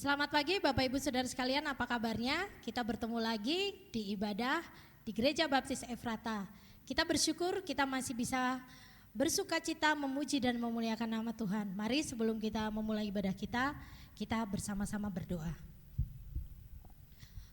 Selamat pagi Bapak Ibu Saudara sekalian, apa kabarnya? Kita bertemu lagi di ibadah di Gereja Baptis Efrata. Kita bersyukur kita masih bisa bersuka cita memuji dan memuliakan nama Tuhan. Mari sebelum kita memulai ibadah kita bersama-sama berdoa.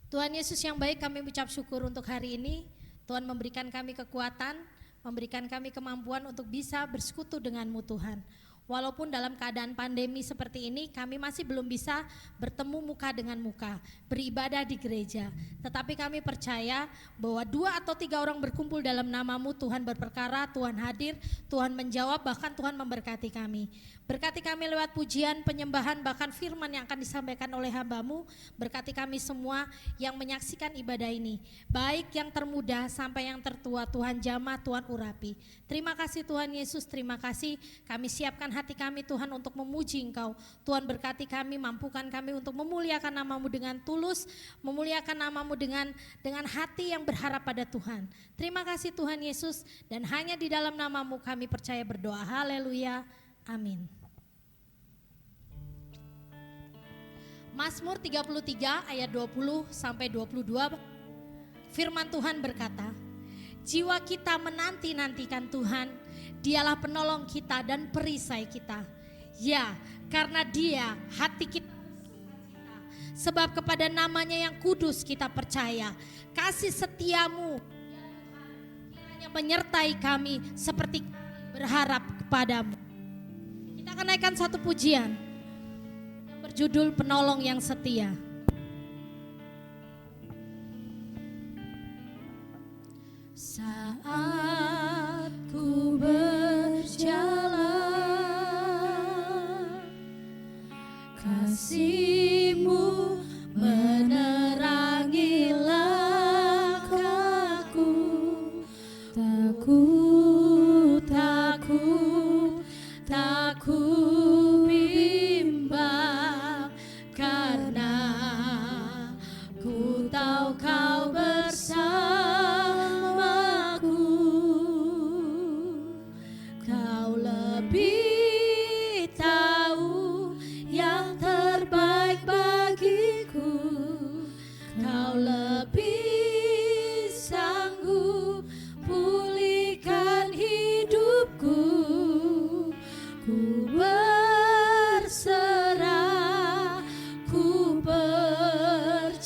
Tuhan Yesus yang baik, kami ucap syukur untuk hari ini. Tuhan memberikan kami kekuatan, memberikan kami kemampuan untuk bisa bersekutu dengan-Mu Tuhan. Walaupun dalam keadaan pandemi seperti ini kami masih belum bisa bertemu muka dengan muka, beribadah di gereja. Tetapi kami percaya bahwa 2 atau 3 orang berkumpul dalam nama-Mu, Tuhan berperkara, Tuhan hadir, Tuhan menjawab, bahkan Tuhan memberkati kami. Berkati kami lewat pujian, penyembahan, bahkan firman yang akan disampaikan oleh hamba-Mu. Berkati kami semua yang menyaksikan ibadah ini, baik yang termuda sampai yang tertua, Tuhan jamah, Tuhan urapi. Terima kasih Tuhan Yesus, terima kasih kami siapkan hati kami Tuhan untuk memuji Engkau. Tuhan berkati kami, mampukan kami untuk memuliakan nama-Mu dengan tulus, memuliakan nama-Mu dengan hati yang berharap pada Tuhan. Terima kasih Tuhan Yesus, dan hanya di dalam nama-Mu kami percaya berdoa. Haleluya, amin. Mazmur 33 ayat 20 sampai 22, firman Tuhan berkata, jiwa kita menanti-nantikan Tuhan, Dialah penolong kita dan perisai kita. Ya, karena Dia hati kita bersuka-cita, sebab kepada nama-Nya yang kudus kita percaya. Kasih setiamu ya Tuhan, kiranya menyertai kami seperti kami berharap kepadamu. Kita akan naikkan satu pujian yang berjudul Penolong yang Setia. Saat ku berjalan, kasih-Mu menerangi langkahku. Tak ku bimbang, karena ku tahu Kau bersamaku. Kau lebih tahu yang terbaik bagiku. Kau lebih sanggup pulihkan hidupku. Ku berserah, ku percaya,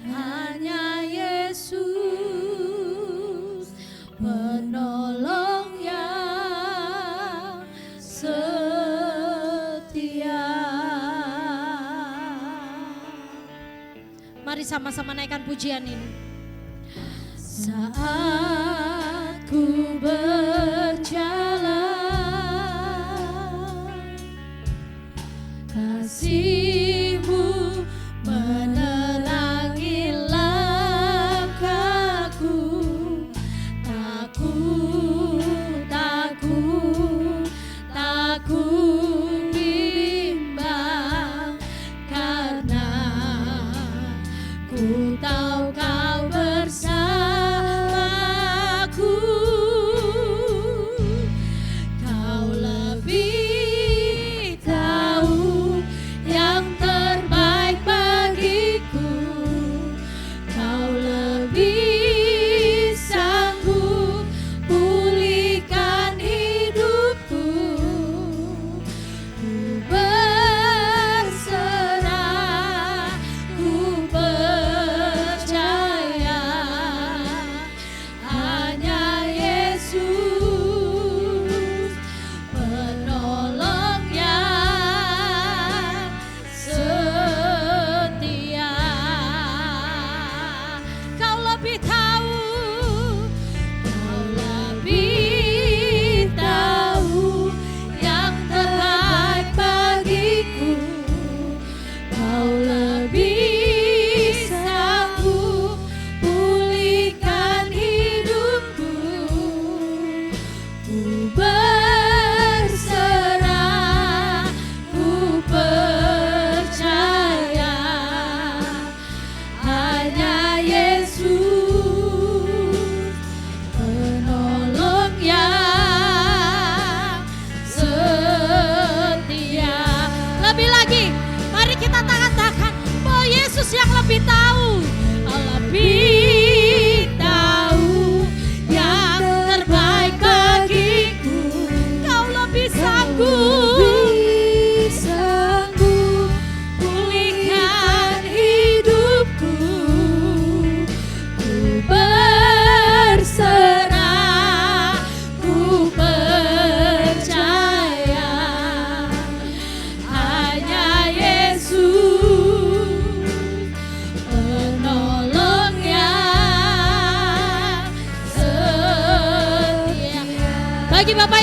hanya Yesus penolong yang setia. Mari sama-sama naikkan pujian ini. Saat ku berjalan, kasih-Mu menerangi langkahku. Tak ku bimbang, karena ku tahu Kau bersamaku. Kau lebih tahu yang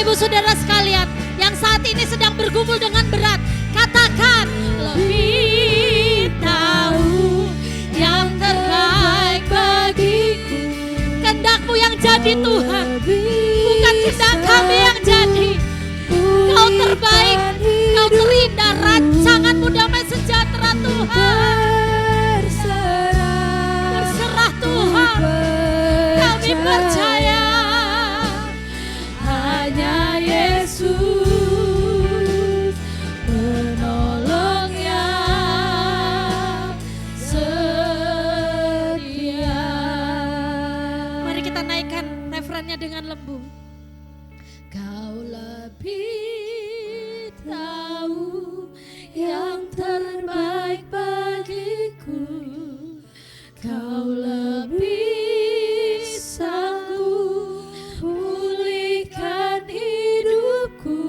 Ibu Saudara sekalian yang saat ini sedang bergumul dengan berat, katakan, lebih tahu yang terbaik bagiku. Kehendak-Mu yang jadi Tuhan, bukan kehendak kami yang jadi. Kau terbaik, Kau terindah, rancangan-Mu damai sejahtera Tuhan. Berserah Tuhan, kami percaya hanya Yesus penolong yang setia. Mari kita naikkan refrennya dengan lembut. Kau lebih tahu yang terbaik bagiku. Kau lebih sanggup pulihkan hidupku.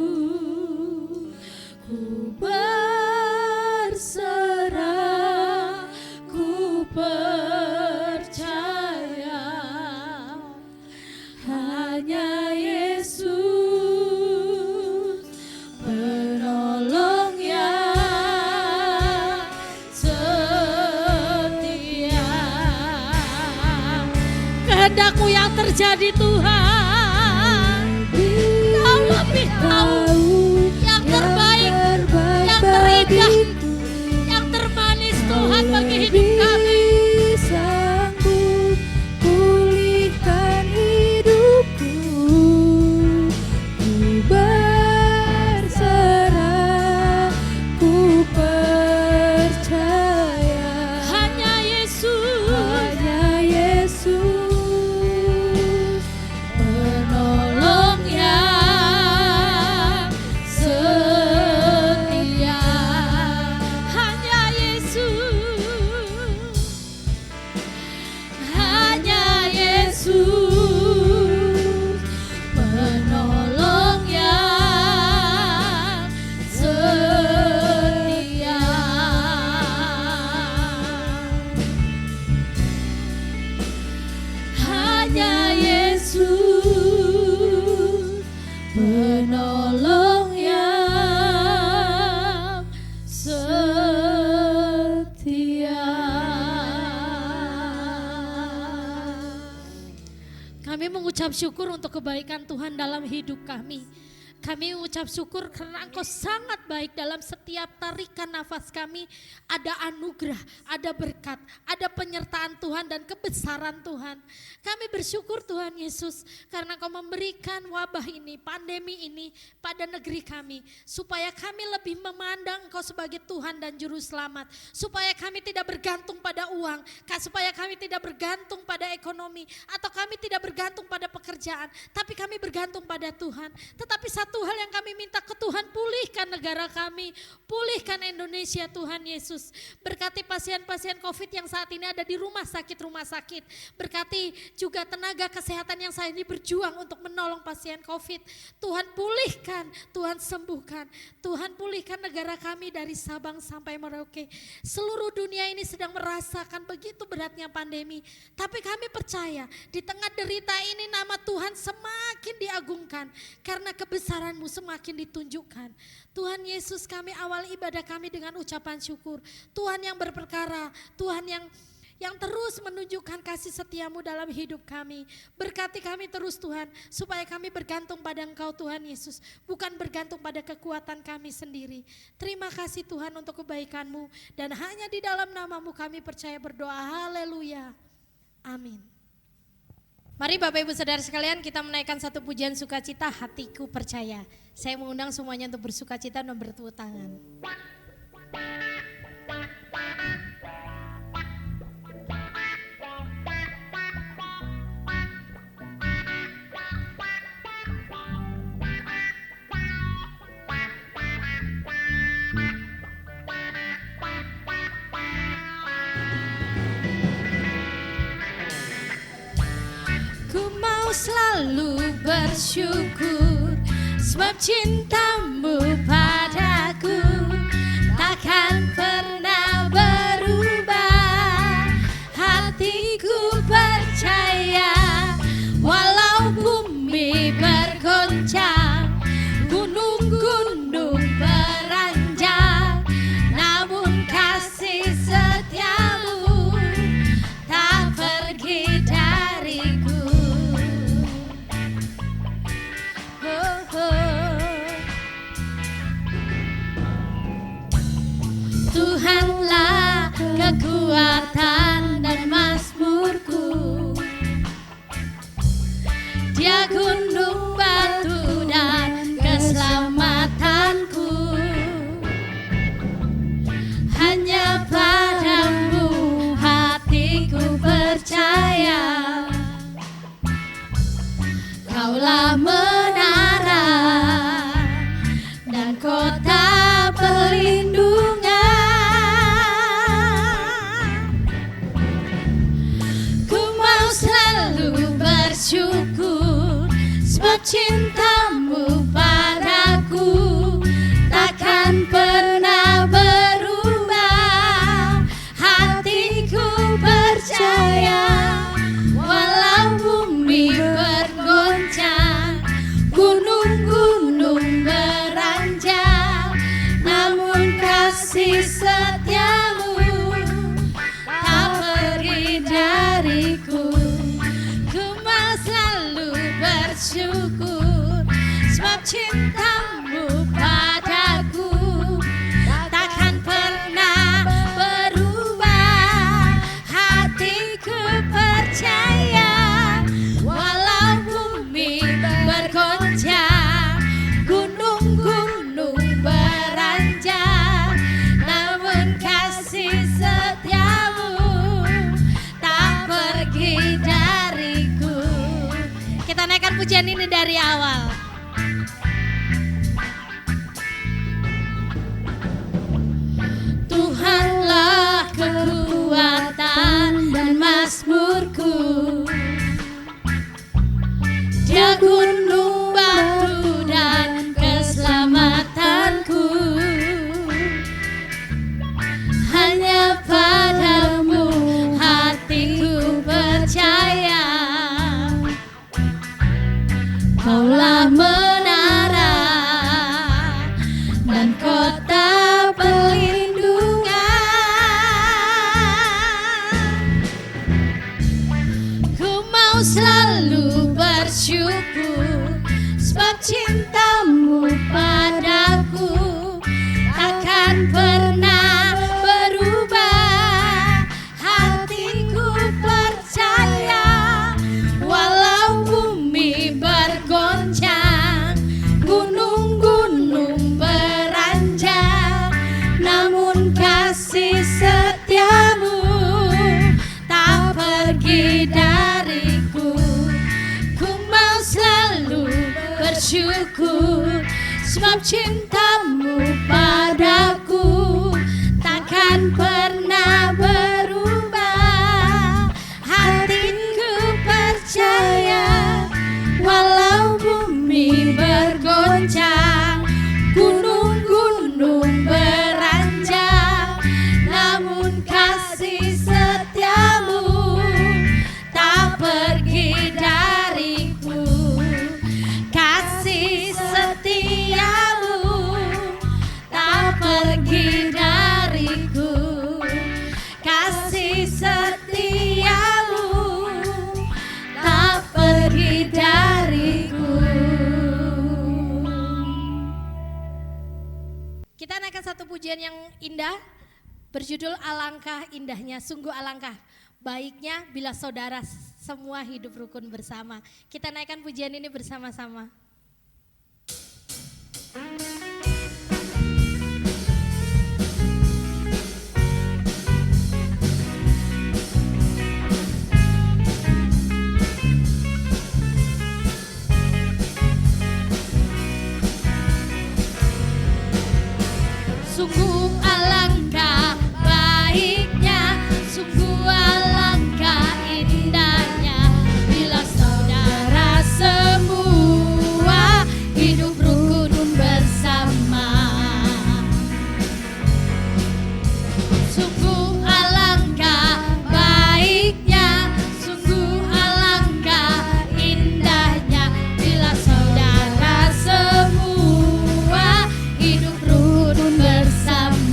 Ku berserah, ku percaya hanya Yesus penolong yang setia. Kehendak-Mu yang terjadi Tuhan. Kau lebih tahu yang terbaik, yang terindah, yang termanis Tuhan bagi hidup kami. Sanggup pulihkan hidupku. Ku berserah, ku percaya Hanya Yesus, hanya Yesus penolong yang setia. Hanya Yesus, hanya Yesus penolong yang setia. Hanya Yesus penolong yang setia. Kami mengucap syukur untuk kebaikan Tuhan dalam hidup kami. Kami mengucap syukur karena Engkau sangat baik dalam setiap tarikan nafas kami. Ada anugerah, ada berkat, ada penyertaan Tuhan dan kebesaran Tuhan. Kami bersyukur Tuhan Yesus karena Engkau memberikan wabah ini, pandemi ini pada negeri kami. Supaya kami lebih memandang Engkau sebagai Tuhan dan Juru Selamat. Supaya kami tidak bergantung pada uang, supaya kami tidak bergantung pada ekonomi, atau kami tidak bergantung pada pekerjaan, tapi kami bergantung pada Tuhan. Tetapi satu hal yang kami minta ke Tuhan, pulihkan negara kami, pulihkan Indonesia Tuhan Yesus. Berkati pasien-pasien COVID yang saat ini ada di rumah sakit. Berkati juga tenaga kesehatan yang saat ini berjuang untuk menolong pasien COVID. Tuhan pulihkan, Tuhan sembuhkan, Tuhan pulihkan negara kami dari Sabang sampai Merauke. Seluruh dunia ini sedang merasakan begitu beratnya pandemi, tapi kami percaya di tengah derita ini nama Tuhan semakin diagungkan karena kebesaran-Mu semakin ditunjukkan. Tuhan Yesus, kami awal ibadah kami dengan ucapan syukur. Tuhan yang berperkara, Tuhan yang terus menunjukkan kasih setia-Mu dalam hidup kami. Berkati kami terus Tuhan, supaya kami bergantung pada Engkau Tuhan Yesus, bukan bergantung pada kekuatan kami sendiri. Terima kasih Tuhan untuk kebaikan-Mu, dan hanya di dalam nama-Mu kami percaya berdoa. Haleluya. Amin. Mari Bapak Ibu Saudara sekalian, kita menaikkan satu pujian sukacita, Hatiku Percaya. Saya mengundang semuanya untuk bersukacita dan bertepuk tangan. Ku mau selalu bersyukur, sebab cinta-Mu padaku takkan pernah berubah. Hatiku percaya, walau bumi bergoncang, kekuatan dan mazmurku. Dia gunung batu dan keselamatanku. Hanya padamu hatiku percaya. Kaulah menara dan kota perlindungan. Ku mau selalu bersyukur, sebab cintamu padaku takkan pernah berubah. Hatiku percaya, walau bumi bergoncang, gunung-gunung beranjak, namun kasih setiamu tak pergi dariku. Ku mau selalu bersyukur, sebab cintamu padaku takkan pernah berubah. Hatiku percaya, walau bumi bergoncang, gunung-gunung beranjak, namun kasih setiamu tak pergi dariku. Kita naikkan pujian ini dari awal. Tuhanlah kekuatan dan mazmurku. Dia gunung batu dan keselamatanku. Hanya padamu hatiku percaya. Kaulah menara dan kota perlindungan. Ku mau selalu bersyukur, sebab cintamu padaku takkan pernah berubah. Hatiku percaya, walau bumi bergoncang, gunung-gunung beranjak, namun kasih setiamu tak pergi dariku. Ku mau selalu bersyukur, sebab cintamu padaku takkan pernah berubah. Hatiku percaya, walau bumi bergoncang, gunung-gunung beranjak, namun kasih setiamu tak pergi dariku. Kasih setiamu tak pergi dariku. Kasih setiamu tak pergi dariku. Kita naikkan satu pujian yang indah berjudul Alangkah Indahnya, sungguh alangkah baiknya bila saudara semua hidup rukun bersama. Kita naikkan pujian ini bersama-sama. Sungguh alangkah baiknya, sungguh alangkah indahnya bila saudara semua hidup rukun bersama. Sungguh alangkah baiknya, sungguh alangkah indahnya bila saudara semua hidup rukun bersama.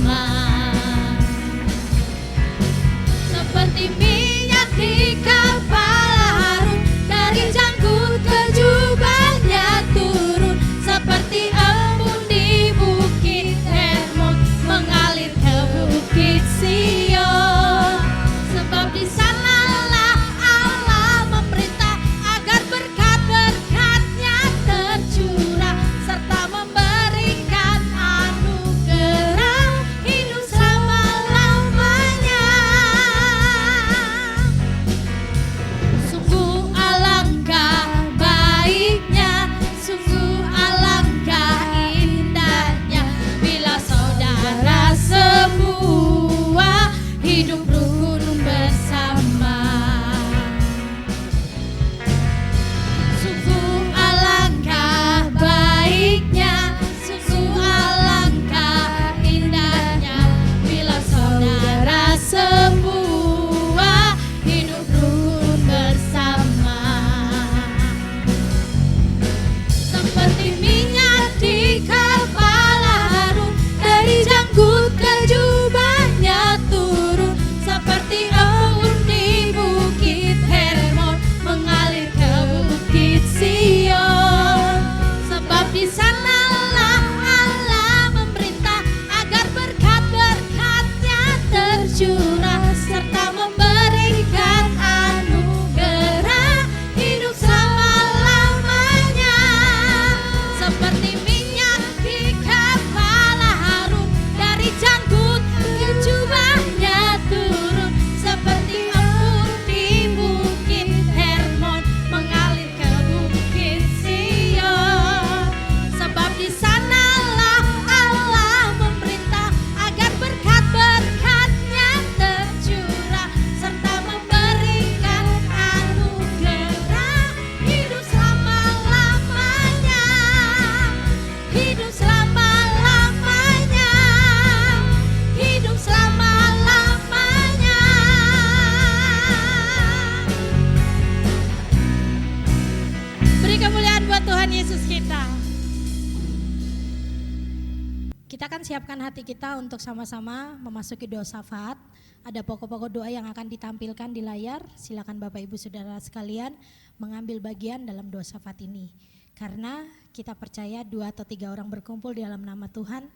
Kita akan siapkan hati kita untuk sama-sama memasuki doa syafaat. Ada pokok-pokok doa yang akan ditampilkan di layar. Silakan Bapak Ibu Saudara sekalian mengambil bagian dalam doa syafaat ini. Karena kita percaya 2 atau 3 orang berkumpul di dalam nama Tuhan,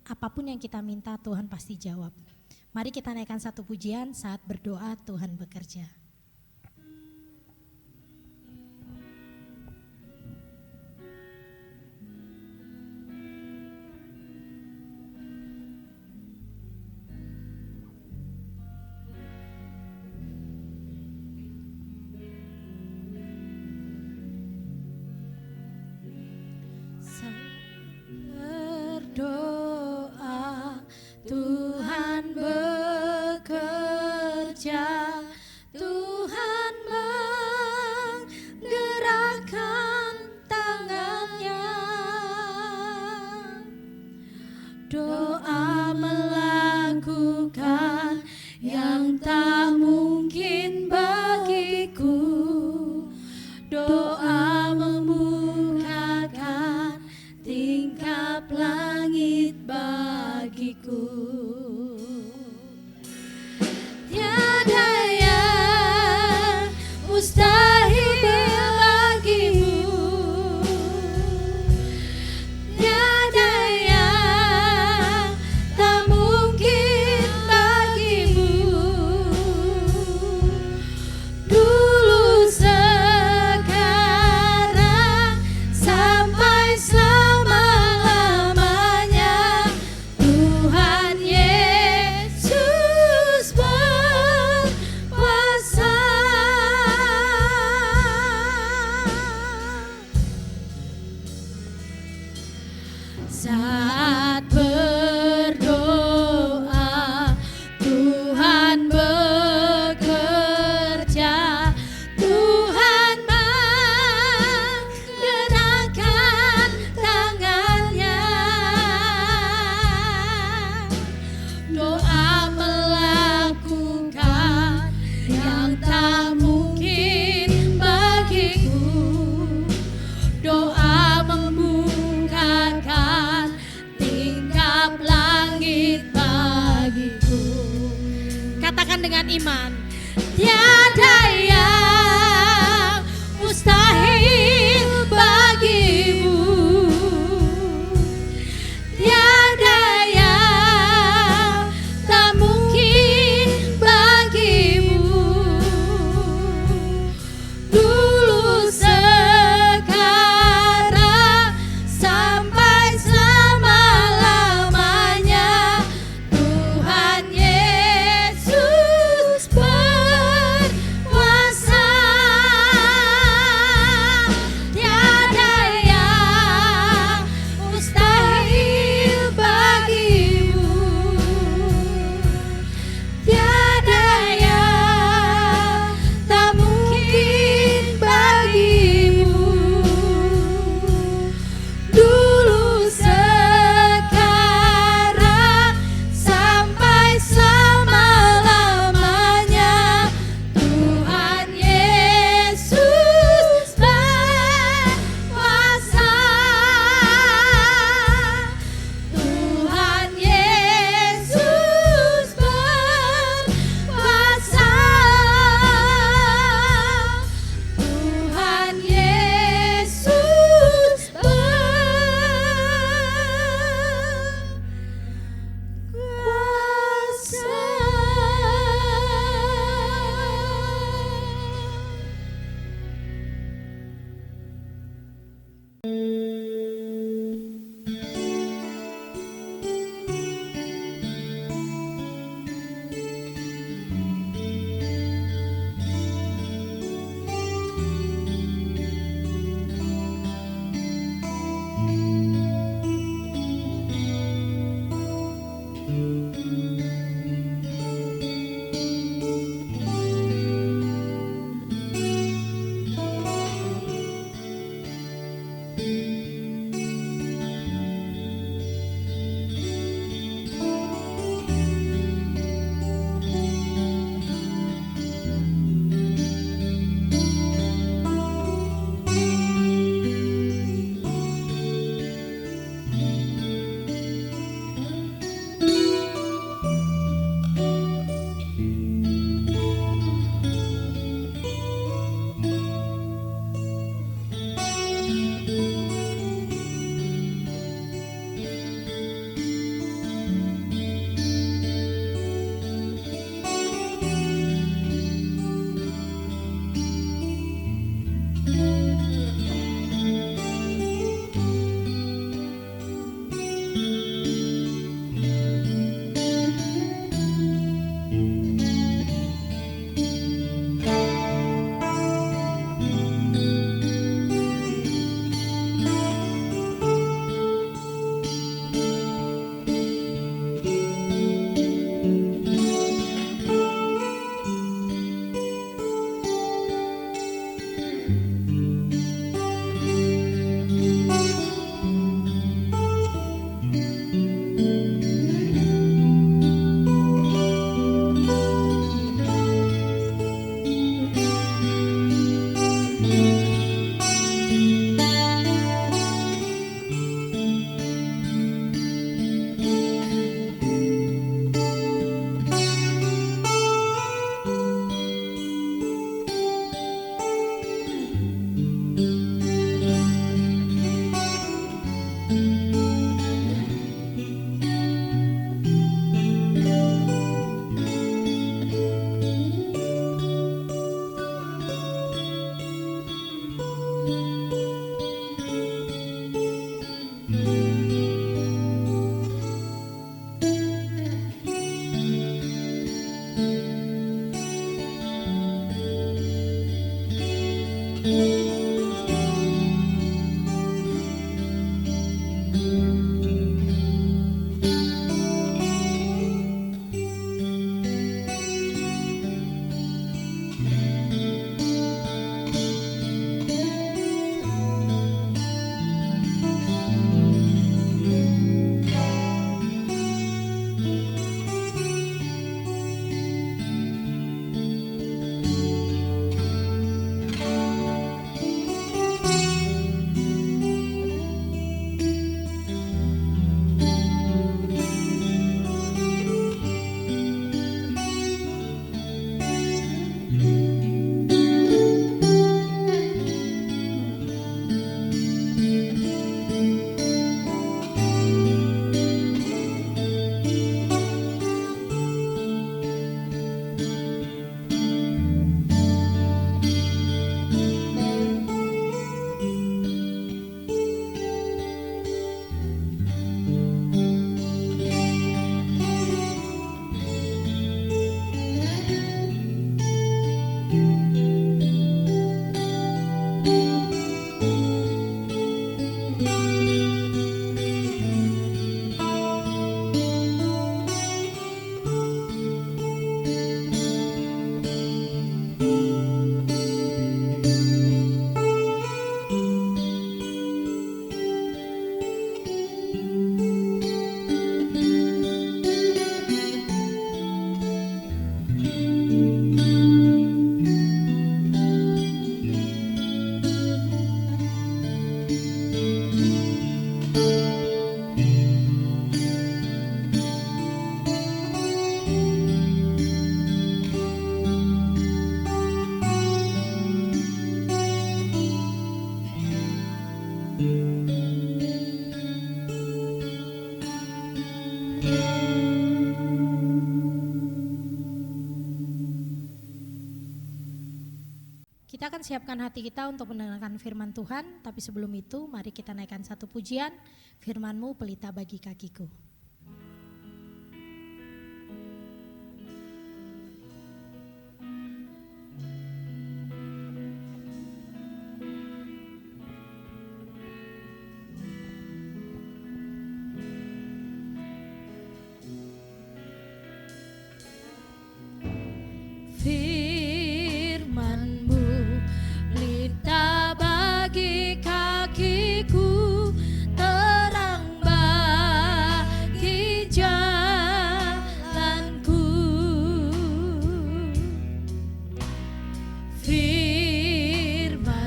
apapun yang kita minta Tuhan pasti jawab. Mari kita naikkan satu pujian saat berdoa Tuhan bekerja. Berdoa, Tuhan bekerja, Tuhan menggerakkan tangannya. Doa melakukan yang tak mungkin bagiku. Doa membukakan tingkap langit bagiku. Tiada yang mustahil bagimu, tiada yang tak mungkin bagimu. Dulu, sekarang, sampai selama-lamanya, Tuhan Yesus berkuasa. Saat berdoa, Tuhan bekerja, Tuhan menggerakkan tangannya. Doa melakukan yang tak mungkin bagiku. Doa membukakan tingkap langit bagiku. Katakan dengan iman. Tiada yang mustahil bagimu, tiada yang tak mungkin bagimu. Dulu, sekarang, sampai selama-lamanya, Tuhan Yesus berkuasa. Kita akan siapkan hati kita untuk mendengarkan firman Tuhan, tapi sebelum itu mari kita naikkan satu pujian, firman-Mu pelita bagi kakiku. Firman-Mu pelita bagi kakiku, terang bagi jalanku. Firman-Mu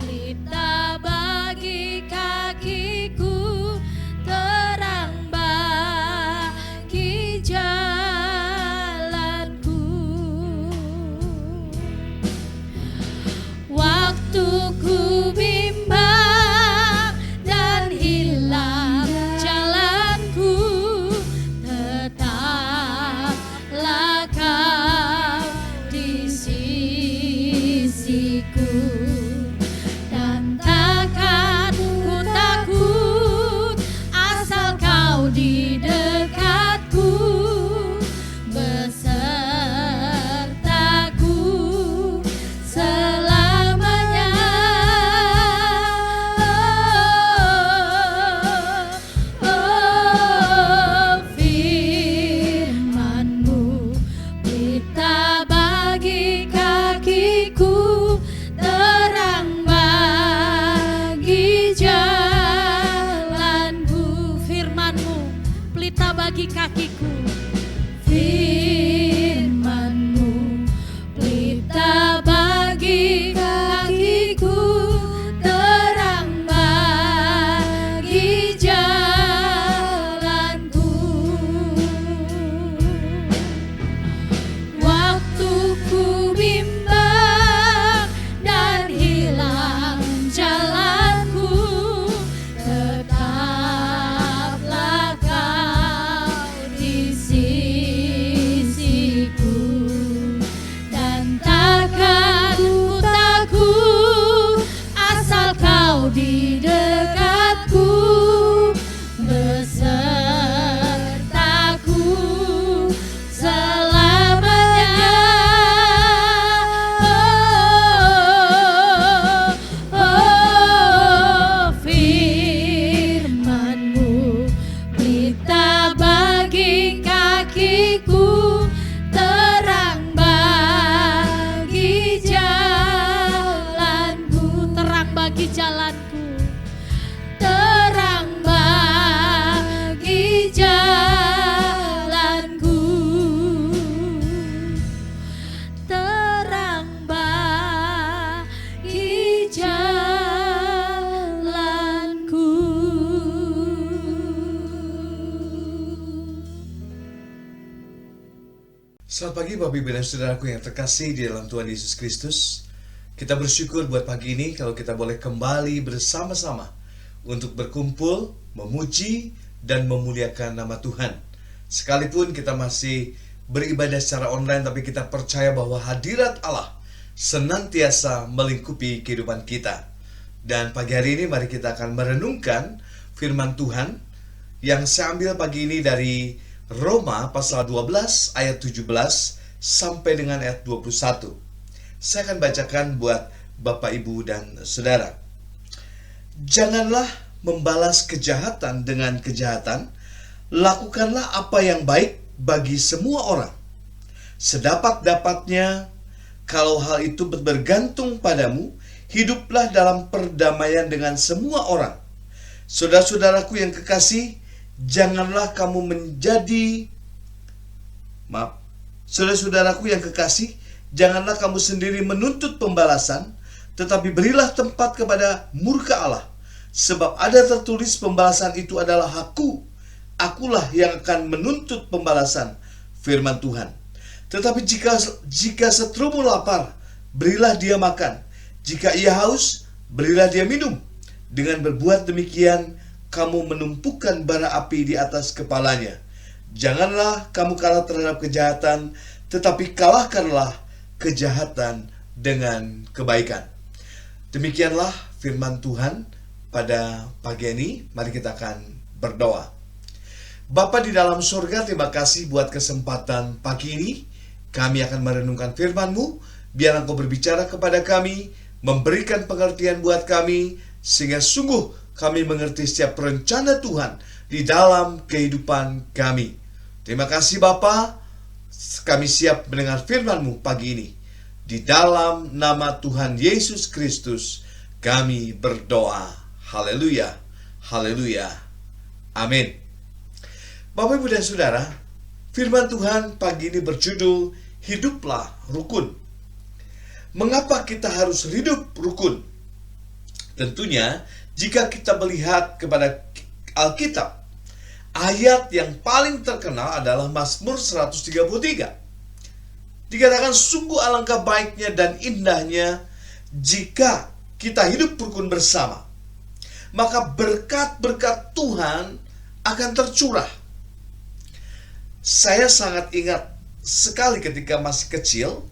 pelita bagi kakiku, terang bagi jalanku. Waktu ku bimbang dan hilang jalanku, tetaplah Kau di sisiku, dan takkan ku takut asal Kau di dekatku, besertaku selamanya. Firman-Mu pelita bagi kakiku, terang bagi jalanku. Firman-Mu pelita bagi kakiku. Firman-Mu pelita bagi kakiku, terang bagi jalanku. Waktu ku bimbang dan hilang jalanku, tetaplah Kau di sisiku, dan takkan ku takut asal Kau di dekatku, besertaku selamanya. Firman-Mu pelita bagi kakiku, terang bagi jalanku. Terang bagi jalanku, terang bagi jalanku, terang bagi jalanku. Selamat pagi Bapak Ibu dan Saudaraku yang terkasih di dalam Tuhan Yesus Kristus. Kita bersyukur buat pagi ini kalau kita boleh kembali bersama-sama untuk berkumpul, memuji, dan memuliakan nama Tuhan. Sekalipun kita masih beribadah secara online, tapi kita percaya bahwa hadirat Allah senantiasa melingkupi kehidupan kita. Dan pagi hari ini mari kita akan merenungkan firman Tuhan yang saya ambil pagi ini dari Roma pasal 12 ayat 17 sampai dengan ayat 21. Saya akan bacakan buat Bapak, Ibu, dan Saudara. Janganlah membalas kejahatan dengan kejahatan, lakukanlah apa yang baik bagi semua orang. Sedapat-dapatnya, kalau hal itu bergantung padamu, hiduplah dalam perdamaian dengan semua orang. Saudara-saudaraku yang kekasih, janganlah kamu Saudara-saudaraku yang kekasih, janganlah kamu sendiri menuntut pembalasan, tetapi berilah tempat kepada murka Allah. Sebab ada tertulis, pembalasan itu adalah hakku, akulah yang akan menuntut pembalasan, firman Tuhan. Tetapi jika seterumu lapar, berilah dia makan. Jika ia haus, berilah dia minum. Dengan berbuat demikian, kamu menumpukan bara api di atas kepalanya. Janganlah kamu kalah terhadap kejahatan, tetapi kalahkanlah kejahatan dengan kebaikan. Demikianlah firman Tuhan pada pagi ini. Mari kita akan berdoa. Bapa di dalam surga, terima kasih buat kesempatan pagi ini. Kami akan merenungkan firman-Mu. Biar Engkau berbicara kepada kami, memberikan pengertian buat kami, sehingga sungguh kami mengerti setiap rencana Tuhan di dalam kehidupan kami. Terima kasih Bapa. Kami siap mendengar firman-Mu pagi ini. Di dalam nama Tuhan Yesus Kristus kami berdoa. Haleluya, haleluya, amin. Bapak, Ibu, dan Saudara, firman Tuhan pagi ini berjudul Hiduplah Rukun. Mengapa kita harus hidup rukun? Tentunya jika kita melihat kepada Alkitab, ayat yang paling terkenal adalah Mazmur 133. Dikatakan sungguh alangkah baiknya dan indahnya jika kita hidup rukun bersama. Maka berkat-berkat Tuhan akan tercurah. Saya sangat ingat sekali ketika masih kecil,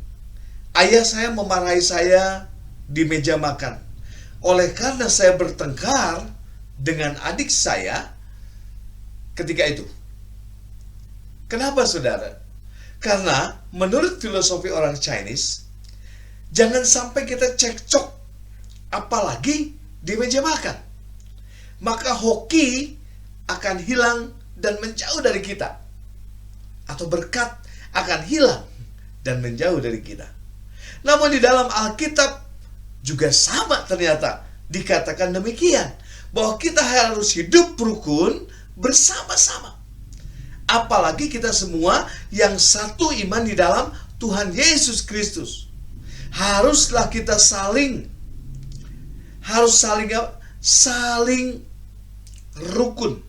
ayah saya memarahi saya di meja makan. Oleh karena saya bertengkar dengan adik saya ketika itu. Kenapa saudara? Karena menurut filosofi orang Chinese, jangan sampai kita cekcok, apalagi di meja makan. Maka hoki akan hilang dan menjauh dari kita. Atau berkat akan hilang dan menjauh dari kita. Namun di dalam Alkitab juga sama ternyata dikatakan demikian. Bahwa kita harus hidup rukun bersama-sama. Apalagi kita semua yang satu iman di dalam Tuhan Yesus Kristus. Haruslah kita saling rukun.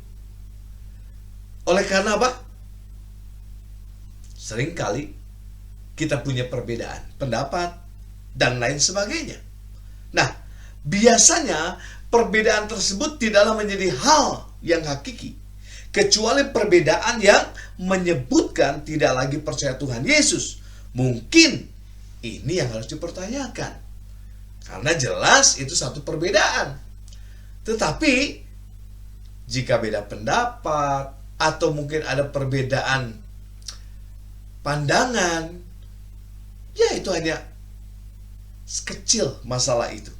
Oleh karena apa? Seringkali kita punya perbedaan pendapat dan lain sebagainya. Nah, biasanya perbedaan tersebut tidaklah menjadi hal yang hakiki, kecuali perbedaan yang menyebutkan tidak lagi percaya Tuhan Yesus. Mungkin ini yang harus dipertanyakan, karena jelas itu satu perbedaan. Tetapi jika beda pendapat atau mungkin ada perbedaan pandangan, ya itu hanya kecil masalah itu.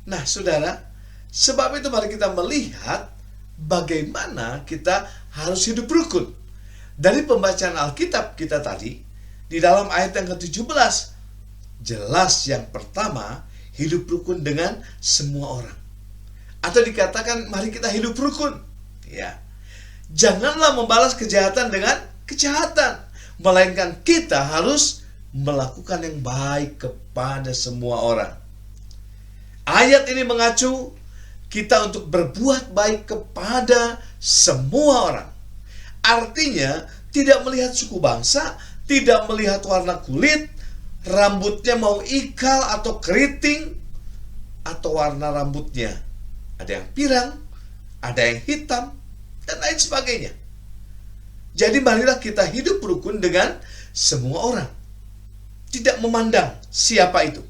Nah saudara, sebab itu mari kita melihat bagaimana kita harus hidup rukun. Dari pembacaan Alkitab kita tadi, di dalam ayat yang ke-17, jelas yang pertama, hidup rukun dengan semua orang. Atau dikatakan mari kita hidup rukun. Ya. Janganlah membalas kejahatan dengan kejahatan, melainkan kita harus melakukan yang baik kepada semua orang. Ayat ini mengacu kita untuk berbuat baik kepada semua orang. Artinya tidak melihat suku bangsa, tidak melihat warna kulit, rambutnya mau ikal atau keriting, atau warna rambutnya ada yang pirang, ada yang hitam, dan lain sebagainya. Jadi marilah kita hidup rukun dengan semua orang, tidak memandang siapa itu.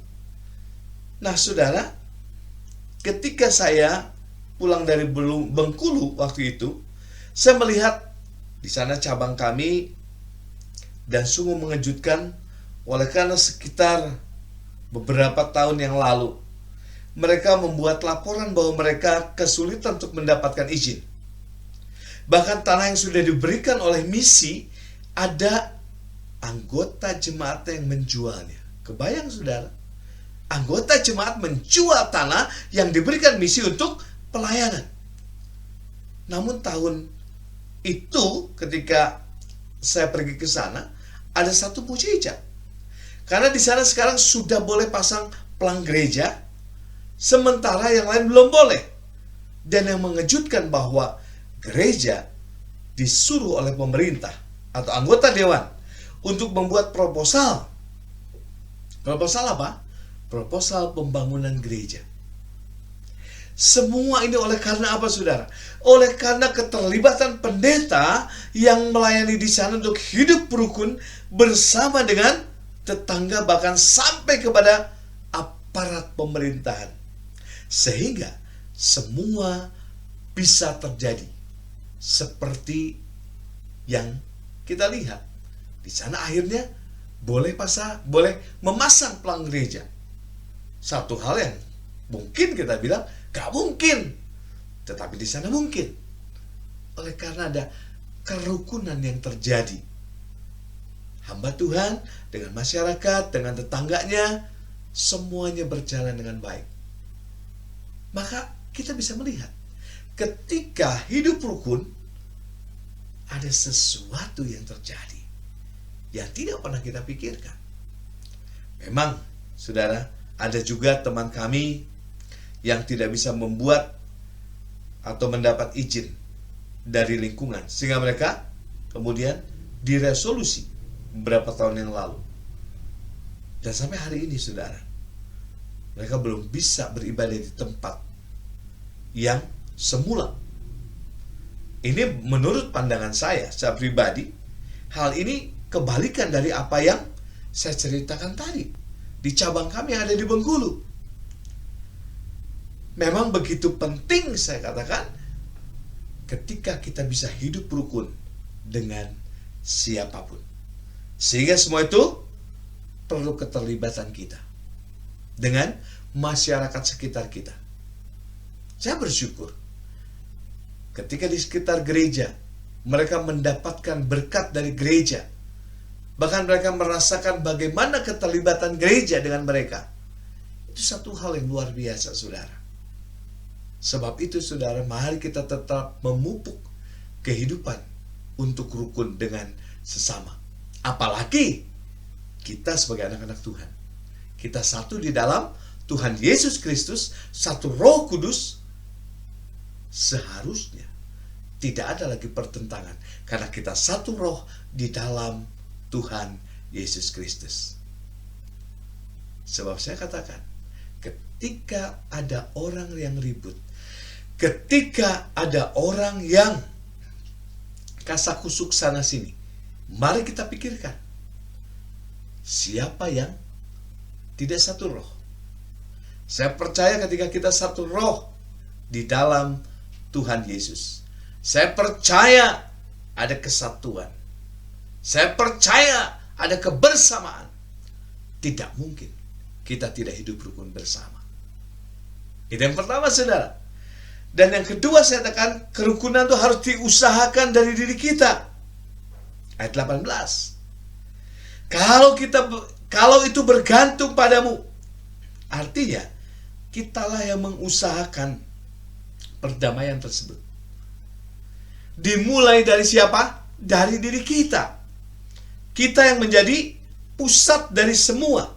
Nah saudara, ketika saya pulang dari Bengkulu waktu itu, saya melihat di sana cabang kami, dan sungguh mengejutkan oleh karena sekitar beberapa tahun yang lalu mereka membuat laporan bahwa mereka kesulitan untuk mendapatkan izin. Bahkan tanah yang sudah diberikan oleh misi, ada anggota jemaat yang menjualnya. Kebayang saudara? Anggota jemaat menjual tanah yang diberikan misi untuk pelayanan. Namun tahun itu ketika saya pergi ke sana, ada satu mujizat. Karena di sana sekarang sudah boleh pasang pelang gereja, sementara yang lain belum boleh. Dan yang mengejutkan bahwa gereja disuruh oleh pemerintah atau anggota dewan untuk membuat proposal. Proposal apa? Proposal pembangunan gereja. Semua ini oleh karena apa, saudara? Oleh karena keterlibatan pendeta yang melayani di sana untuk hidup rukun bersama dengan tetangga, bahkan sampai kepada aparat pemerintahan. Sehingga semua bisa terjadi seperti yang kita lihat. Di sana akhirnya boleh memasang pelang gereja. Satu hal yang mungkin kita bilang gak mungkin, tetapi di sana mungkin. Oleh karena ada kerukunan yang terjadi. Hamba Tuhan dengan masyarakat, dengan tetangganya, semuanya berjalan dengan baik. Maka kita bisa melihat, ketika hidup rukun, ada sesuatu yang terjadi yang tidak pernah kita pikirkan. Memang, saudara, ada juga teman kami yang tidak bisa membuat atau mendapat izin dari lingkungan, sehingga mereka kemudian diresolusi beberapa tahun yang lalu. Dan sampai hari ini, saudara, mereka belum bisa beribadah di tempat yang semula. Ini menurut pandangan saya secara pribadi, hal ini kebalikan dari apa yang saya ceritakan tadi di cabang kami yang ada di Bengkulu. Memang begitu penting, saya katakan, ketika kita bisa hidup rukun dengan siapapun. Sehingga semua itu perlu keterlibatan kita dengan masyarakat sekitar kita. Saya bersyukur ketika di sekitar gereja mereka mendapatkan berkat dari gereja. Bahkan mereka merasakan bagaimana keterlibatan gereja dengan mereka. Itu satu hal yang luar biasa, saudara. Sebab itu, saudara, mari kita tetap memupuk kehidupan untuk rukun dengan sesama. Apalagi kita sebagai anak-anak Tuhan. Kita satu di dalam Tuhan Yesus Kristus, satu Roh Kudus. Seharusnya tidak ada lagi pertentangan, karena kita satu roh di dalam Tuhan Yesus Kristus. Sebab saya katakan, ketika ada orang yang ribut, ketika ada orang yang kasakusuk sana sini, mari kita pikirkan, siapa yang tidak satu roh? Saya percaya ketika kita satu roh di dalam Tuhan Yesus, saya percaya ada kesatuan. Saya percaya ada kebersamaan. Tidak mungkin kita tidak hidup rukun bersama. Itu yang pertama, saudara. Dan yang kedua, saya katakan kerukunan itu harus diusahakan dari diri kita. Ayat 18. Kalau itu bergantung padamu, artinya kitalah yang mengusahakan perdamaian tersebut. Dimulai dari siapa? Dari diri kita. Kita yang menjadi pusat dari semua.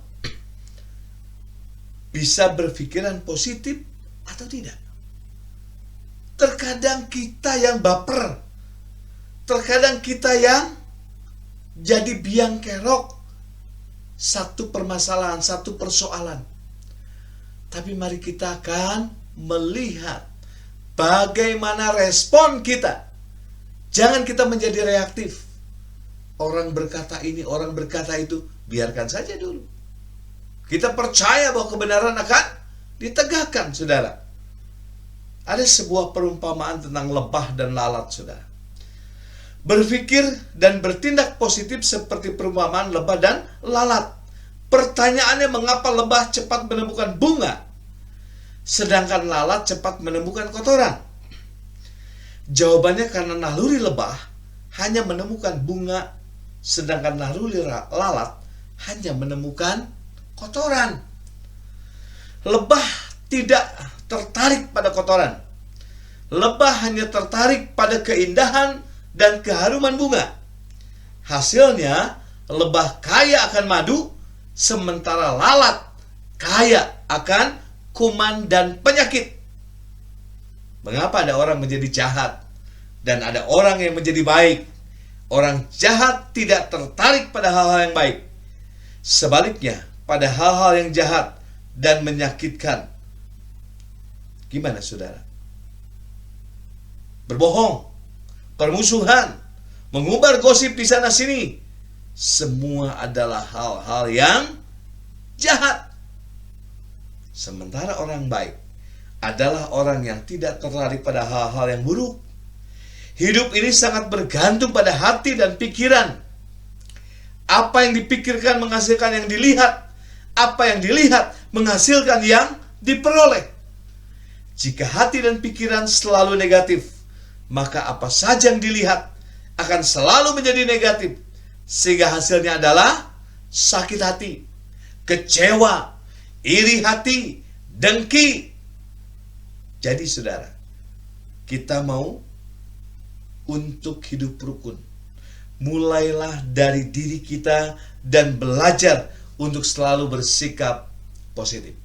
Bisa berpikiran positif atau tidak. Terkadang kita yang baper. Terkadang kita yang jadi biang kerok satu permasalahan, satu persoalan. Tapi mari kita akan melihat bagaimana respon kita. Jangan kita menjadi reaktif. Orang berkata ini, orang berkata itu, biarkan saja dulu. Kita percaya bahwa kebenaran akan ditegakkan, saudara. Ada sebuah perumpamaan tentang lebah dan lalat, saudara. Berpikir dan bertindak positif seperti perumpamaan lebah dan lalat. Pertanyaannya, mengapa lebah cepat menemukan bunga, sedangkan lalat cepat menemukan kotoran? Jawabannya karena naluri lebah hanya menemukan bunga, sedangkan naluri lalat hanya menemukan kotoran. Lebah tidak tertarik pada kotoran. Lebah hanya tertarik pada keindahan dan keharuman bunga. Hasilnya, lebah kaya akan madu, sementara lalat kaya akan kuman dan penyakit. Mengapa ada orang menjadi jahat dan ada orang yang menjadi baik? Orang jahat tidak tertarik pada hal-hal yang baik. Sebaliknya, pada hal-hal yang jahat dan menyakitkan. Gimana saudara? Berbohong, permusuhan, mengumbar gosip di sana sini, semua adalah hal-hal yang jahat. Sementara orang baik adalah orang yang tidak tertarik pada hal-hal yang buruk. Hidup ini sangat bergantung pada hati dan pikiran. Apa yang dipikirkan menghasilkan yang dilihat. Apa yang dilihat menghasilkan yang diperoleh. Jika hati dan pikiran selalu negatif, maka apa saja yang dilihat akan selalu menjadi negatif. Sehingga hasilnya adalah sakit hati, kecewa, iri hati, dengki. Jadi saudara, kita mau untuk hidup rukun. Mulailah dari diri kita dan belajar untuk selalu bersikap positif.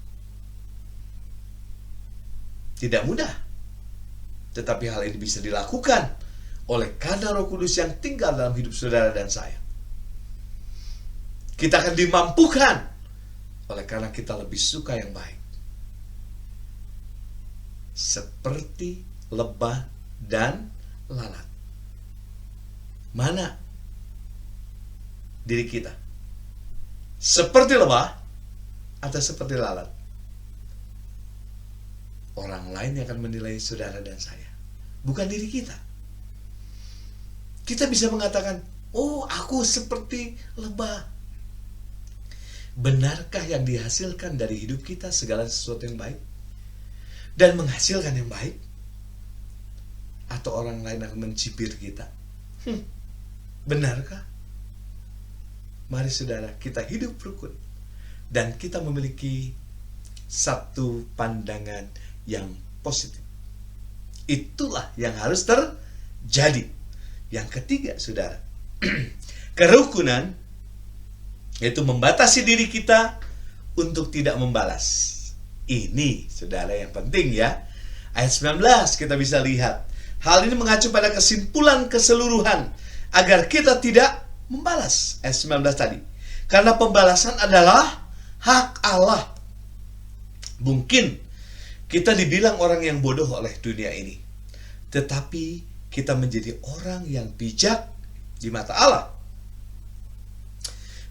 Tidak mudah, tetapi hal ini bisa dilakukan oleh karena Roh Kudus yang tinggal dalam hidup saudara dan saya. Kita akan dimampukan oleh karena kita lebih suka yang baik. Seperti lebah dan lalat. Mana diri kita? Seperti lebah atau seperti lalat? Orang lain yang akan menilai saudara dan saya, bukan diri kita. Kita bisa mengatakan, oh aku seperti lebah. Benarkah yang dihasilkan dari hidup kita segala sesuatu yang baik? Dan menghasilkan yang baik? Atau orang lain akan mencibir kita? Benarkah? Mari saudara, kita hidup rukun. Dan kita memiliki satu pandangan yang positif. Itulah yang harus terjadi. Yang ketiga, saudara, kerukunan yaitu membatasi diri kita untuk tidak membalas. Ini, saudara, yang penting ya. Ayat 19 kita bisa lihat. Hal ini mengacu pada kesimpulan keseluruhan agar kita tidak membalas. Ayat 19 tadi. Karena pembalasan adalah hak Allah. Mungkin kita dibilang orang yang bodoh oleh dunia ini, tetapi kita menjadi orang yang bijak di mata Allah.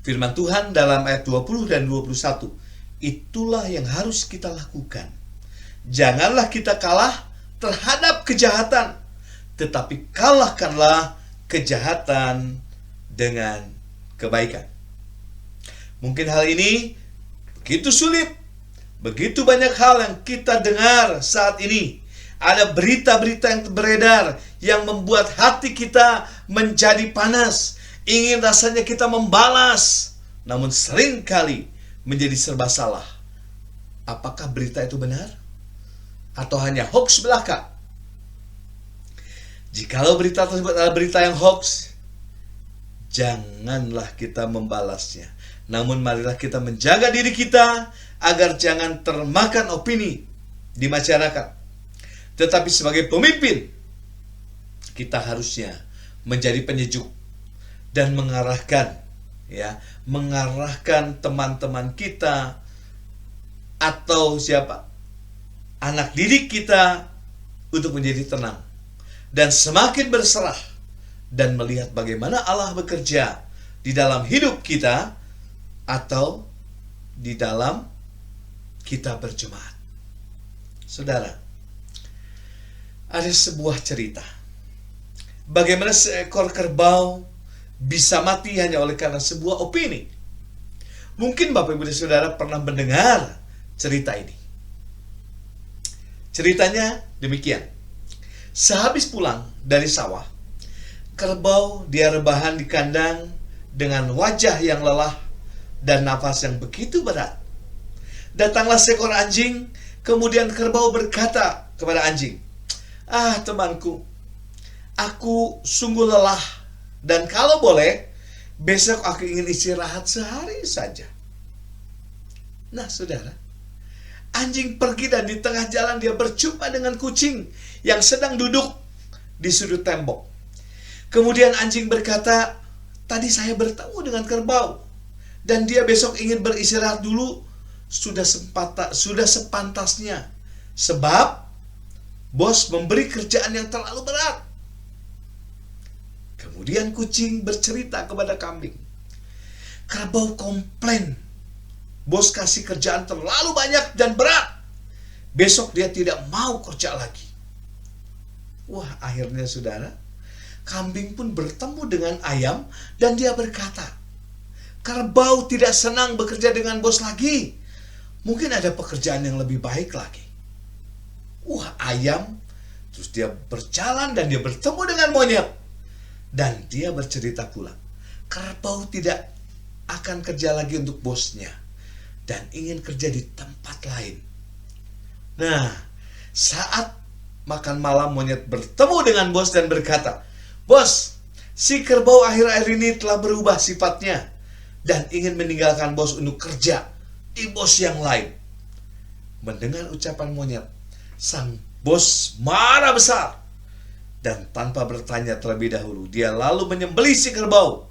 Firman Tuhan dalam ayat 20 dan 21, itulah yang harus kita lakukan. Janganlah kita kalah terhadap kejahatan, tetapi kalahkanlah kejahatan dengan kebaikan. Mungkin hal ini begitu sulit. Begitu banyak hal yang kita dengar saat ini. Ada berita-berita yang beredar yang membuat hati kita menjadi panas. Ingin rasanya kita membalas, namun seringkali menjadi serba salah. Apakah berita itu benar? Atau hanya hoax belaka? Jikalau berita tersebut adalah berita yang hoax, janganlah kita membalasnya. Namun marilah kita menjaga diri kita agar jangan termakan opini di masyarakat. Tetapi sebagai pemimpin, kita harusnya menjadi penyejuk dan mengarahkan teman-teman kita atau siapa anak didik kita untuk menjadi tenang dan semakin berserah dan melihat bagaimana Allah bekerja di dalam hidup kita atau di dalam kita berjemaat. Saudara, ada sebuah cerita bagaimana seekor kerbau bisa mati hanya oleh karena sebuah opini. Mungkin Bapak Ibu dan Saudara pernah mendengar cerita ini. Ceritanya demikian. Sehabis pulang dari sawah, kerbau dia rebahan di kandang dengan wajah yang lelah dan nafas yang begitu berat. Datanglah seekor anjing, kemudian kerbau berkata kepada anjing, "Ah temanku, aku sungguh lelah dan kalau boleh, besok aku ingin istirahat sehari saja." Nah saudara, anjing pergi dan di tengah jalan dia berjumpa dengan kucing yang sedang duduk di sudut tembok. Kemudian anjing berkata, "Tadi saya bertemu dengan kerbau dan dia besok ingin beristirahat dulu. Sudah sepantasnya Sebab bos memberi kerjaan yang terlalu berat. Kemudian kucing bercerita kepada kambing. Kerbau komplain, bos kasih kerjaan terlalu banyak dan berat. Besok dia tidak mau kerja lagi. Wah, akhirnya saudara, kambing pun bertemu dengan ayam dan dia berkata, kerbau tidak senang bekerja dengan bos lagi. Mungkin ada pekerjaan yang lebih baik lagi. Wah, ayam, terus dia berjalan dan dia bertemu dengan monyet. Dan dia bercerita pula, kerbau tidak akan kerja lagi untuk bosnya dan ingin kerja di tempat lain. Nah, saat makan malam, monyet bertemu dengan bos dan berkata, bos, si kerbau akhir-akhir ini telah berubah sifatnya dan ingin meninggalkan bos untuk kerja di bos yang lain. Mendengar ucapan monyet, sang bos marah besar. Dan tanpa bertanya terlebih dahulu, dia lalu menyembelih si kerbau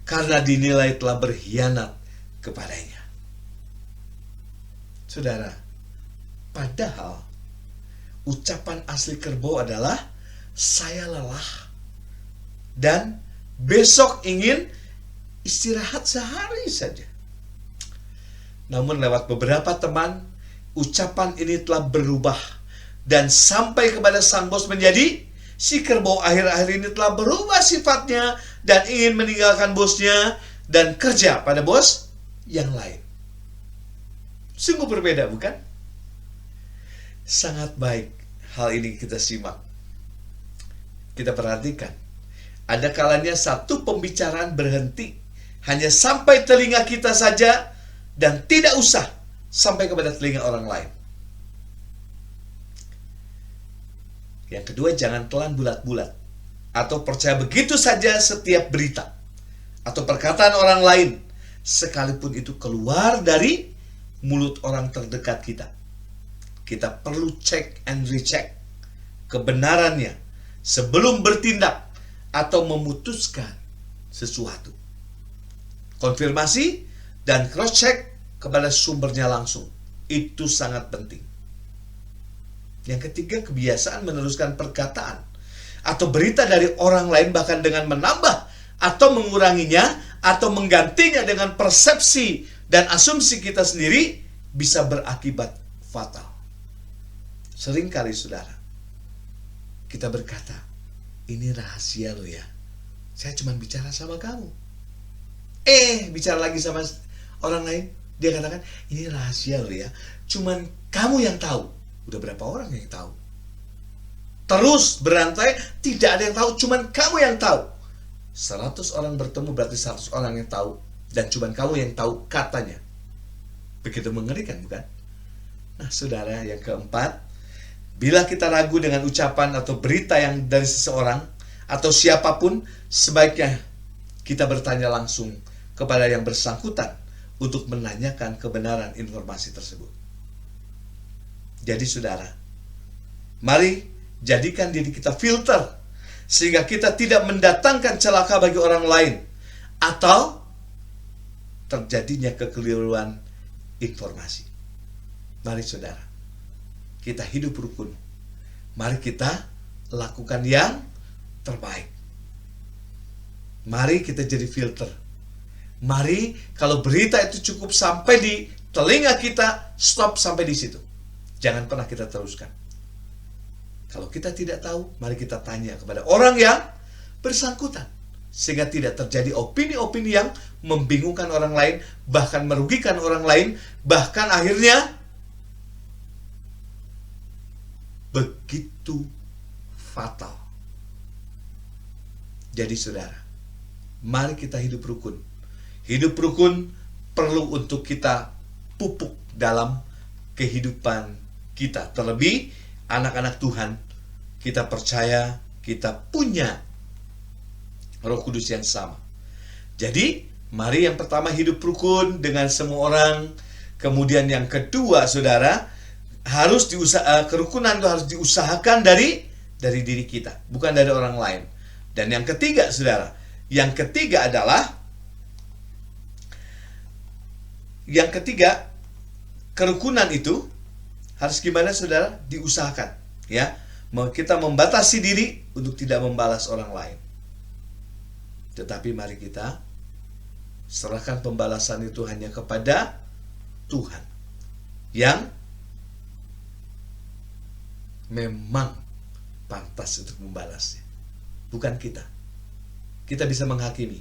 karena dinilai telah berkhianat kepadanya. Saudara, padahal ucapan asli kerbau adalah saya lelah dan besok ingin istirahat sehari saja. Namun lewat beberapa teman, ucapan ini telah berubah dan sampai kepada sang bos menjadi, si kerbau akhir-akhir ini telah berubah sifatnya dan ingin meninggalkan bosnya dan kerja pada bos yang lain. Sungguh berbeda, bukan? Sangat baik hal ini kita simak. Kita perhatikan. Ada kalanya satu pembicaraan berhenti hanya sampai telinga kita saja dan tidak usah sampai kepada telinga orang lain. Yang kedua, jangan telan bulat-bulat atau percaya begitu saja setiap berita atau perkataan orang lain, sekalipun itu keluar dari mulut orang terdekat kita. Kita perlu cek and recheck kebenarannya sebelum bertindak atau memutuskan sesuatu. Konfirmasi dan cross-check kepada sumbernya langsung. Itu sangat penting. Yang ketiga, kebiasaan meneruskan perkataan atau berita dari orang lain bahkan dengan menambah atau menguranginya atau menggantinya dengan persepsi dan asumsi kita sendiri bisa berakibat fatal. Seringkali saudara, kita berkata, ini rahasia lo ya, saya cuma bicara sama kamu. Bicara lagi sama orang lain, dia katakan, ini rahasia lo ya, cuman kamu yang tahu. Udah berapa orang yang tahu? Terus berantai, tidak ada yang tahu, cuman kamu yang tahu. 100 orang bertemu berarti 100 orang yang tahu, dan cuman kamu yang tahu katanya. Begitu mengerikan, bukan? Nah, saudara, yang keempat, bila kita ragu dengan ucapan atau berita yang dari seseorang atau siapapun, sebaiknya kita bertanya langsung kepada yang bersangkutan untuk menanyakan kebenaran informasi tersebut. Jadi saudara, mari jadikan diri kita filter sehingga kita tidak mendatangkan celaka bagi orang lain atau terjadinya kekeliruan informasi. Mari saudara, kita hidup rukun. Mari kita lakukan yang terbaik. Mari kita jadi filter. Mari kalau berita itu cukup sampai di telinga kita, stop sampai di situ. Jangan pernah kita teruskan. Kalau kita tidak tahu, mari kita tanya kepada orang yang bersangkutan. Sehingga tidak terjadi opini-opini yang membingungkan orang lain, bahkan merugikan orang lain, bahkan akhirnya begitu fatal. Jadi saudara, mari kita hidup rukun. Hidup rukun perlu untuk kita pupuk dalam kehidupan kita. Terlebih anak-anak Tuhan, kita percaya kita punya Roh Kudus yang sama. Jadi mari yang pertama hidup rukun dengan semua orang. Kemudian yang kedua saudara, harus kerukunan itu harus diusahakan dari diri kita, bukan dari orang lain. Dan yang ketiga saudara, yang ketiga adalah kerukunan itu Harus gimana saudara? Diusahakan, ya. Kita membatasi diri untuk tidak membalas orang lain. Tetapi mari kita serahkan pembalasan itu hanya kepada Tuhan yang memang pantas untuk membalasnya, bukan kita. Kita bisa menghakimi,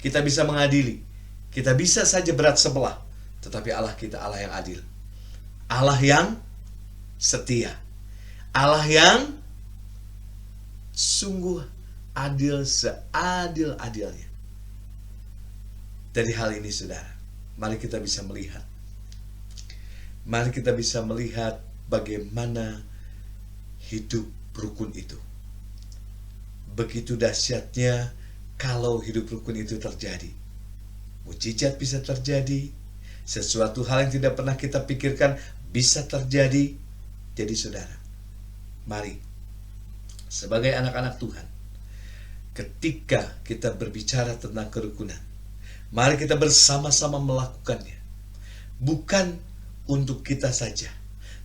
kita bisa mengadili, kita bisa saja berat sebelah, tetapi Allah kita Allah yang adil, Allah yang setia, Allah yang sungguh adil seadil-adilnya. Dari hal ini saudara, mari kita bisa melihat, bagaimana hidup rukun itu. Begitu dahsyatnya kalau hidup rukun itu terjadi. Mujizat bisa terjadi, sesuatu hal yang tidak pernah kita pikirkan bisa terjadi. Jadi saudara, mari sebagai anak-anak Tuhan, ketika kita berbicara tentang kerukunan, mari kita bersama-sama melakukannya. Bukan untuk kita saja,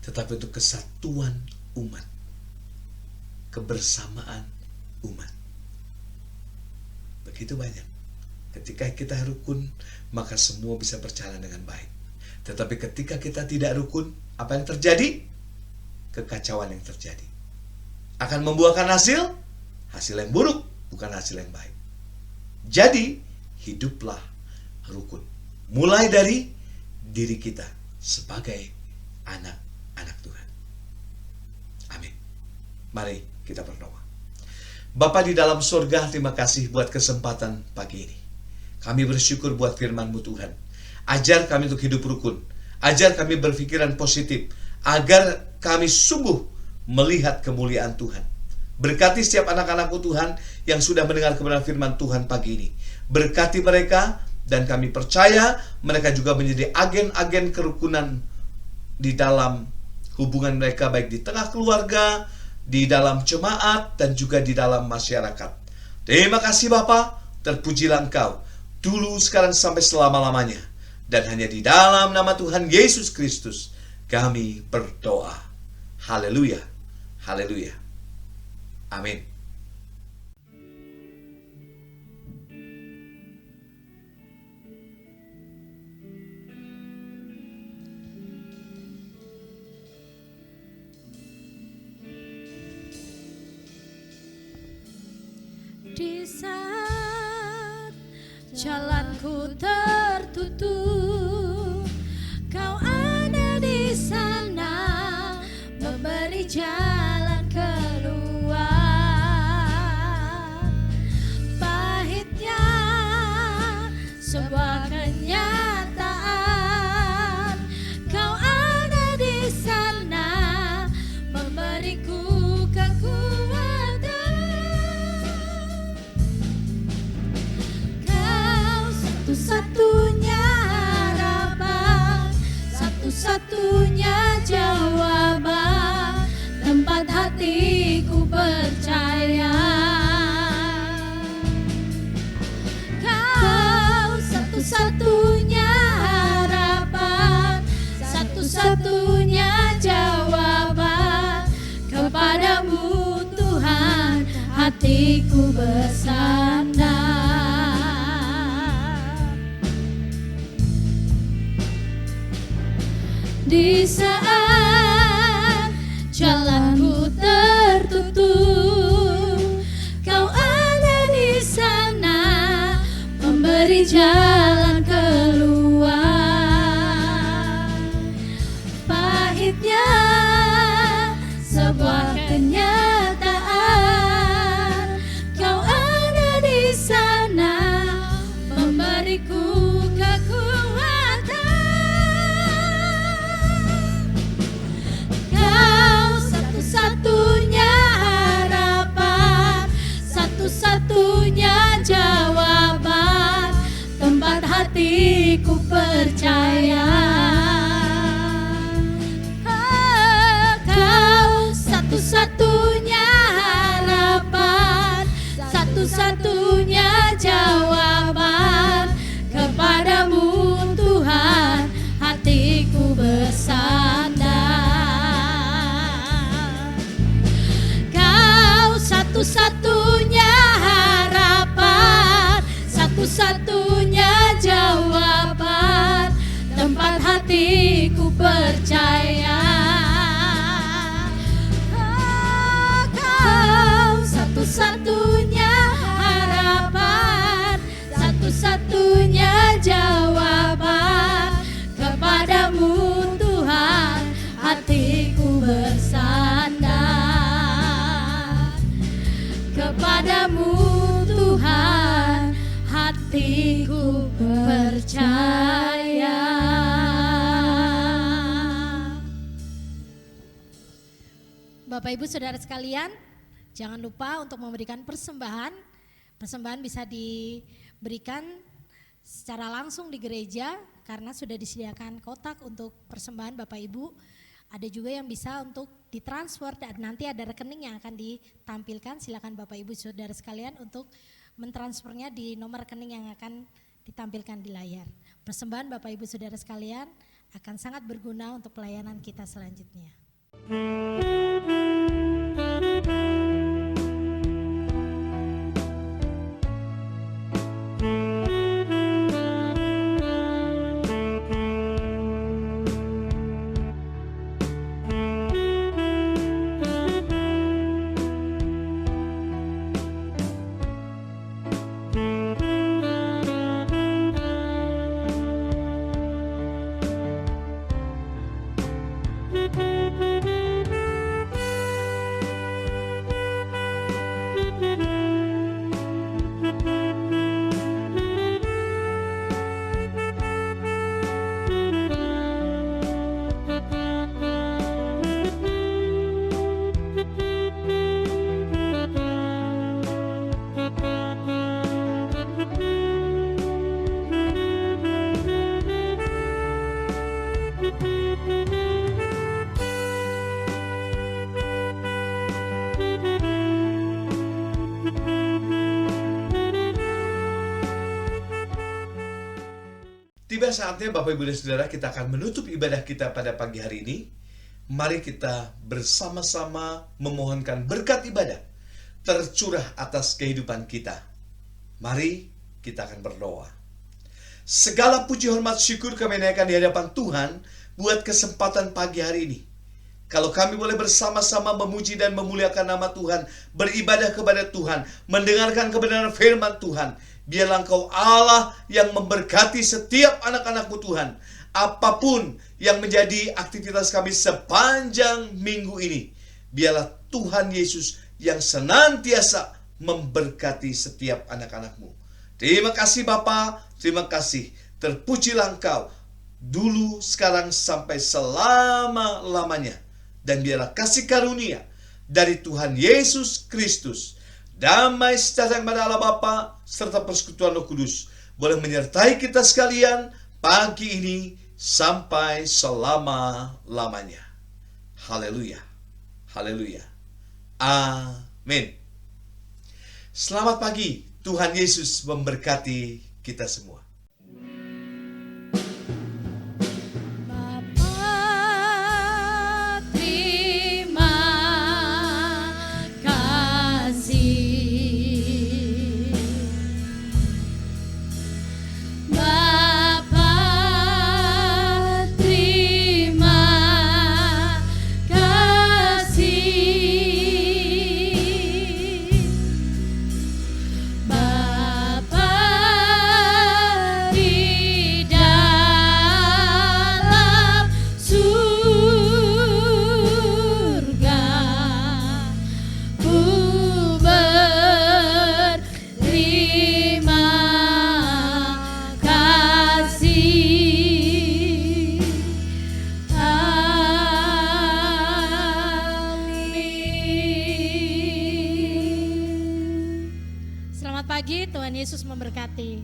tetapi untuk kesatuan umat, kebersamaan umat. Begitu banyak. Ketika kita rukun, maka semua bisa berjalan dengan baik. Tetapi ketika kita tidak rukun, apa yang terjadi? Kekacauan yang terjadi akan membuahkan hasil yang buruk, bukan hasil yang baik. Jadi, hiduplah rukun. Mulai dari diri kita sebagai anak-anak Tuhan. Amin. Mari kita berdoa. Bapa di dalam surga, terima kasih buat kesempatan pagi ini. Kami bersyukur buat firman-Mu Tuhan. Ajar kami untuk hidup rukun. Ajar kami berpikiran positif. Agar kami sungguh melihat kemuliaan Tuhan. Berkati setiap anak-anak-Mu Tuhan yang sudah mendengar kebenaran firman Tuhan pagi ini. Berkati mereka, dan kami percaya mereka juga menjadi agen-agen kerukunan di dalam hubungan mereka, baik di tengah keluarga, di dalam jemaat, dan juga di dalam masyarakat. Terima kasih Bapa, terpujilah Engkau, dulu, sekarang, sampai selama-lamanya. Dan hanya di dalam nama Tuhan Yesus Kristus kami berdoa. Haleluya, haleluya. Amin. Di saat jalanku tertutup, Kau ada di sana memberi jalan keluar. Pahitnya sebuah kenyataan, Kau ada di sana memberiku kekuatan. Kau satu-satunya harapan, satu-satunya jawaban, tempat hatiku percaya. Kau satu-satunya harapan, satu-satunya jawaban, kepadamu Tuhan hatiku bersandar. Di saat jalanku tertutup, Kau ada di sana memberi jalan keluar. Pahitnya sebuah kenyataan, Kau ada di sana memberiku kekuatan. Kau satu-satunya harapan, satu-satunya jawaban, tempat hatiku percaya. Kau satu-satunya harapan, satu-satunya jawaban, kepadamu Tuhan hatiku bersandar. satu-satunya jawaban, tempat hatiku percaya. Kau satu-satunya harapan, satu-satunya jawaban. Kepadamu Tuhan hatiku bersandar. Kepadamu Tuhan hatiku percaya. Bapak Ibu Saudara sekalian, jangan lupa untuk memberikan persembahan. Persembahan bisa diberikan secara langsung di gereja karena sudah disediakan kotak untuk persembahan Bapak Ibu. Ada juga yang bisa untuk ditransfer dan nanti ada rekening yang akan ditampilkan. Silakan Bapak Ibu Saudara sekalian untuk mentransfernya di nomor rekening yang akan ditampilkan di layar. Persembahan Bapak Ibu Saudara sekalian akan sangat berguna untuk pelayanan kita selanjutnya. Tiba saatnya Bapak Ibu dan Saudara, kita akan menutup ibadah kita pada pagi hari ini. Mari kita bersama-sama memohonkan berkat ibadah tercurah atas kehidupan kita. Mari kita akan berdoa. Segala puji, hormat, syukur kami naikkan di hadapan Tuhan buat kesempatan pagi hari ini. Kalau kami boleh bersama-sama memuji dan memuliakan nama Tuhan, beribadah kepada Tuhan, mendengarkan kebenaran firman Tuhan, biarlah Engkau Allah yang memberkati setiap anak-anak-Mu Tuhan. Apapun yang menjadi aktivitas kami sepanjang minggu ini, biarlah Tuhan Yesus yang senantiasa memberkati setiap anak-anak-Mu. Terima kasih Bapa, terima kasih. Terpujilah Engkau dulu, sekarang, sampai selama-lamanya. Dan biarlah kasih karunia dari Tuhan Yesus Kristus, damai sejahtera kepada Allah Bapa serta persekutuan Roh Kudus boleh menyertai kita sekalian pagi ini sampai selama-lamanya. Haleluya. Haleluya. Amin. Selamat pagi. Tuhan Yesus memberkati kita semua. Tuhan Yesus memberkati.